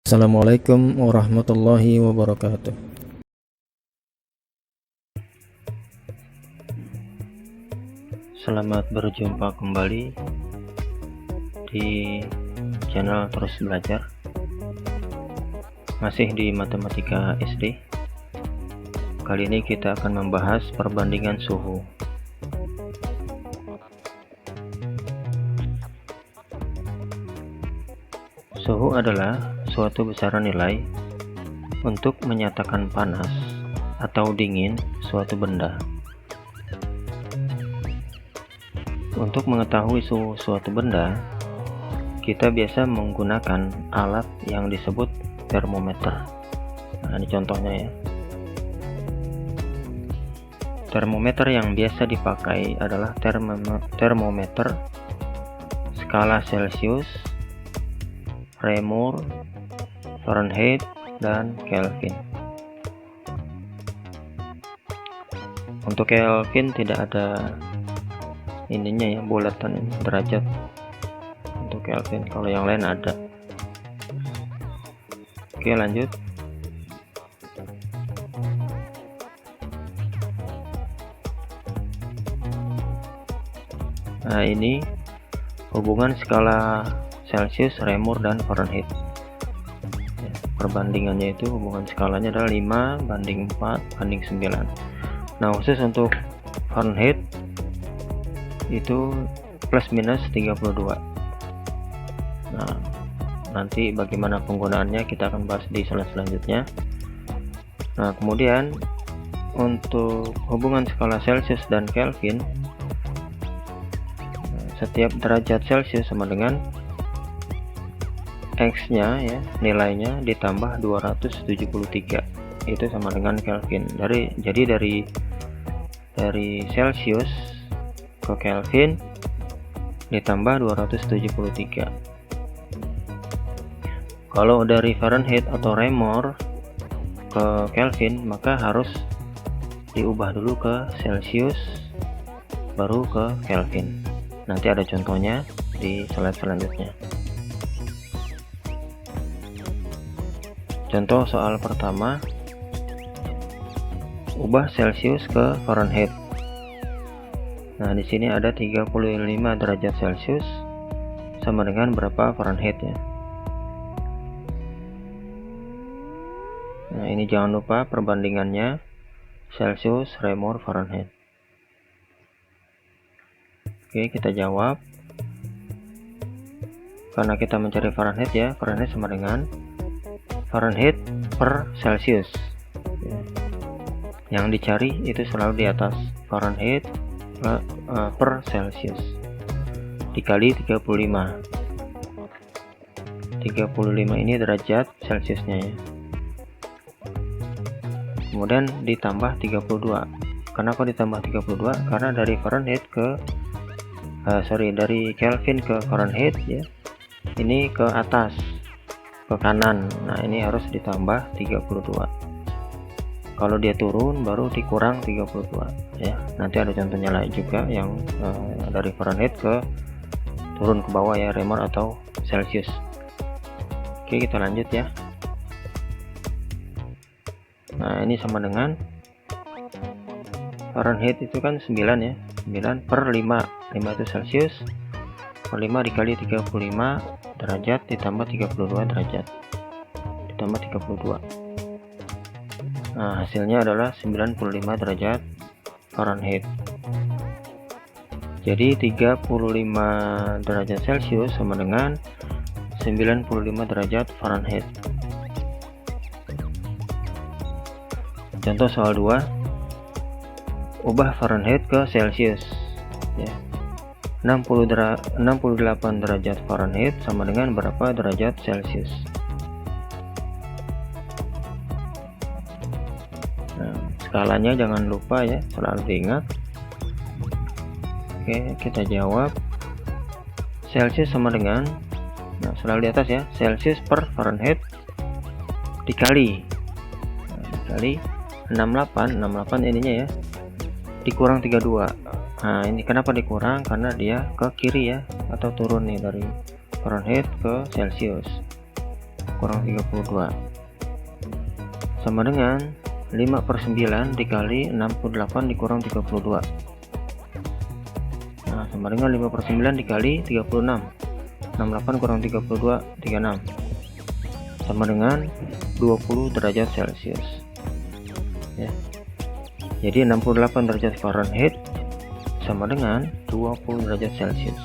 Assalamualaikum warahmatullahi wabarakatuh. Selamat berjumpa kembali di channel Terus Belajar. Masih di Matematika SD. Kali ini kita akan membahas perbandingan suhu. Suhu adalah suatu besaran nilai untuk menyatakan panas atau dingin suatu benda. Untuk mengetahui suhu suatu benda, kita biasa menggunakan alat yang disebut termometer. Nah, ini contohnya ya. Termometer yang biasa dipakai adalah termometer skala Celcius, Reaumur, Fahrenheit, dan Kelvin. Untuk Kelvin tidak ada ininya ya, bulatan ini derajat untuk Kelvin. Kalau yang lain ada. Oke, lanjut. Nah, ini hubungan skala Celcius, Reaumur, dan Fahrenheit. Ya, perbandingannya itu hubungan skalanya adalah 5:4:9. Nah, khusus untuk Fahrenheit itu plus minus 32. Nah, nanti bagaimana penggunaannya kita akan bahas di slide selanjutnya. Nah, kemudian untuk hubungan skala Celcius dan Kelvin, setiap derajat Celcius sama dengan X-nya ya, nilainya ditambah 273, itu sama dengan Kelvin. Jadi dari Celcius ke Kelvin ditambah 273. Kalau dari Fahrenheit atau Reaumur ke Kelvin, maka harus diubah dulu ke Celcius baru ke Kelvin. Nanti ada contohnya di slide selanjutnya. Contoh soal pertama, ubah Celcius ke Fahrenheit. Nah, di sini ada 35 derajat Celcius sama dengan berapa Fahrenheit ya. Nah, ini jangan lupa perbandingannya Celcius, Reaumur, Fahrenheit. Oke, kita jawab. Karena kita mencari Fahrenheit ya, Fahrenheit sama dengan Fahrenheit per Celcius. Yang dicari itu selalu di atas Fahrenheit per Celcius dikali 35. 35 ini derajat Celciusnya ya. Kemudian ditambah 32. Kenapa ditambah 32? Karena dari Fahrenheit ke dari Kelvin ke Fahrenheit ya, ini ke atas, ke kanan. Nah, ini harus ditambah 32. Kalau dia turun baru dikurang 32 ya. Nanti ada contohnya lain juga yang dari Fahrenheit ke turun ke bawah ya, Reaumur atau Celcius. Oke, kita lanjut ya. Nah, ini sama dengan Fahrenheit itu kan 9 ya. 9 per 5. 5 itu Celcius. Per 5 dikali 35 derajat ditambah 32 derajat. Ditambah 32. Nah, hasilnya adalah 95 derajat Fahrenheit. Jadi 35 derajat Celcius sama dengan 95 derajat Fahrenheit. Contoh soal 2, ubah Fahrenheit ke Celcius ya. 68 derajat Fahrenheit sama dengan berapa derajat Celcius. Nah, skalanya jangan lupa ya, selalu diingat. Oke, kita jawab. Celcius sama dengan, nah, selalu di atas ya, Celcius per Fahrenheit dikali 68 ininya ya, dikurang 32. Nah, ini kenapa dikurang? Karena dia ke kiri ya, atau turun nih dari Fahrenheit ke Celcius. kurang 32 sama dengan 5/9 dikali 68 dikurang 32. Nah, sama dengan 5/9 dikali 36. 68 kurang 32, 36. Sama dengan 20 derajat Celcius. Ya. Jadi 68 derajat Fahrenheit sama dengan 20 derajat Celcius.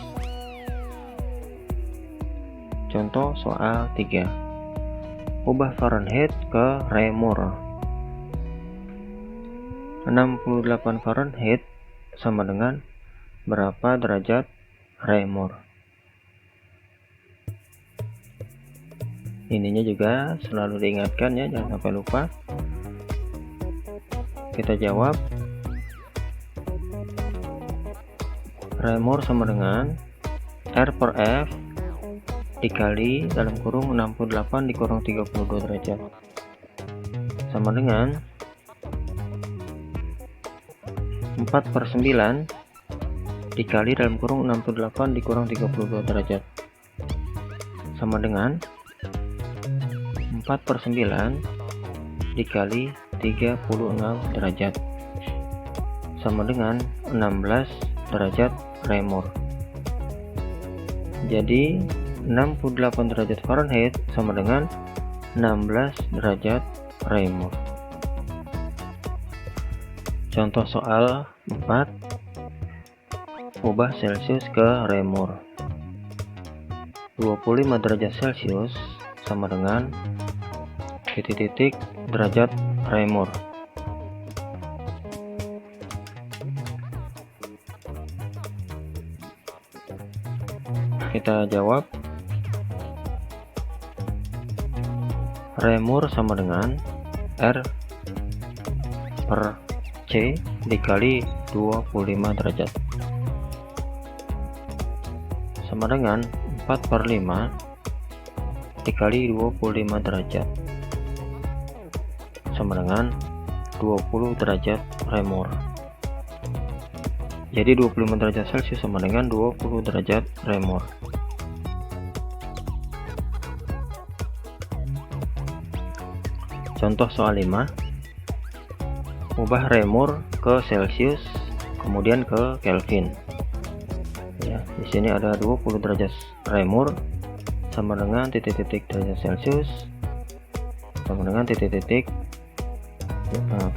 Contoh soal 3. Ubah Fahrenheit ke Reaumur. 68 Fahrenheit sama dengan berapa derajat Reaumur? Ininya juga selalu diingatkan ya, jangan sampai lupa. Kita jawab. Reaumur sama dengan R per F dikali dalam kurung 68 dikurang 32 derajat sama dengan 4/9 dikali dalam kurung 68 dikurang 32 derajat sama dengan 4/9 dikali 36 derajat sama dengan 16 derajat Reaumur. Jadi 68 derajat Fahrenheit sama dengan 16 derajat Reaumur. Contoh soal 4. Ubah Celcius ke Reaumur. 25 derajat Celcius sama dengan titik-titik derajat Reaumur. Kita jawab. Reaumur sama dengan R per C dikali 25 derajat sama dengan 4/5 dikali 25 derajat sama dengan 20 derajat Reaumur. Jadi 25 derajat Celcius sama dengan 20 derajat Reaumur. Contoh soal 5. Ubah Reaumur ke Celcius kemudian ke Kelvin. Ya, di sini ada 20 derajat Reaumur sama dengan titik-titik derajat Celcius sama dengan titik-titik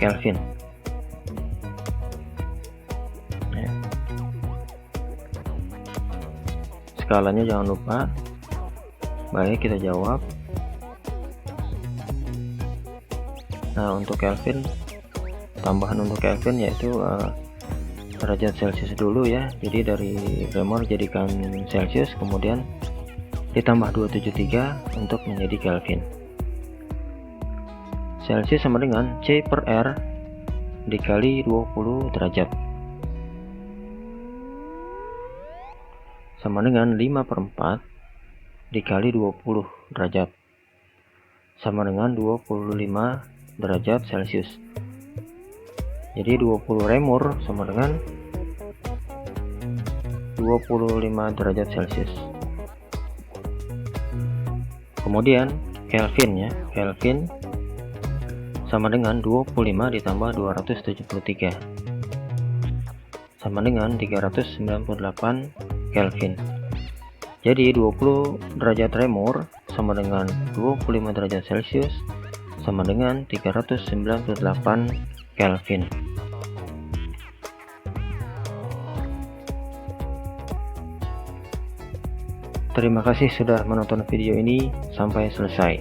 Kelvin. Ya. Skalanya jangan lupa. Baik, kita jawab. Nah, untuk Kelvin, tambahan untuk Kelvin yaitu derajat Celcius dulu ya. Jadi dari Reaumur jadikan Celcius, kemudian ditambah 273 untuk menjadi Kelvin. Celcius sama dengan C per R dikali 20 derajat sama dengan 5/4 dikali 20 derajat sama dengan 25 derajat Celcius. Jadi 20 Reaumur sama dengan 25 derajat Celcius. Kemudian Kelvin ya, Kelvin sama dengan 25 ditambah 273 sama dengan 398 Kelvin. Jadi 20 derajat Reaumur sama dengan 25 derajat Celcius sama dengan 398 Kelvin. Terima kasih sudah menonton video ini sampai selesai.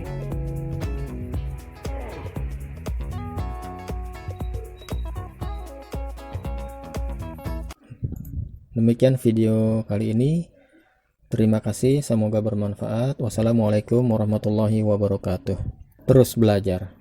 Demikian video kali ini. Terima kasih, semoga bermanfaat. Wassalamualaikum warahmatullahi wabarakatuh. Terus belajar.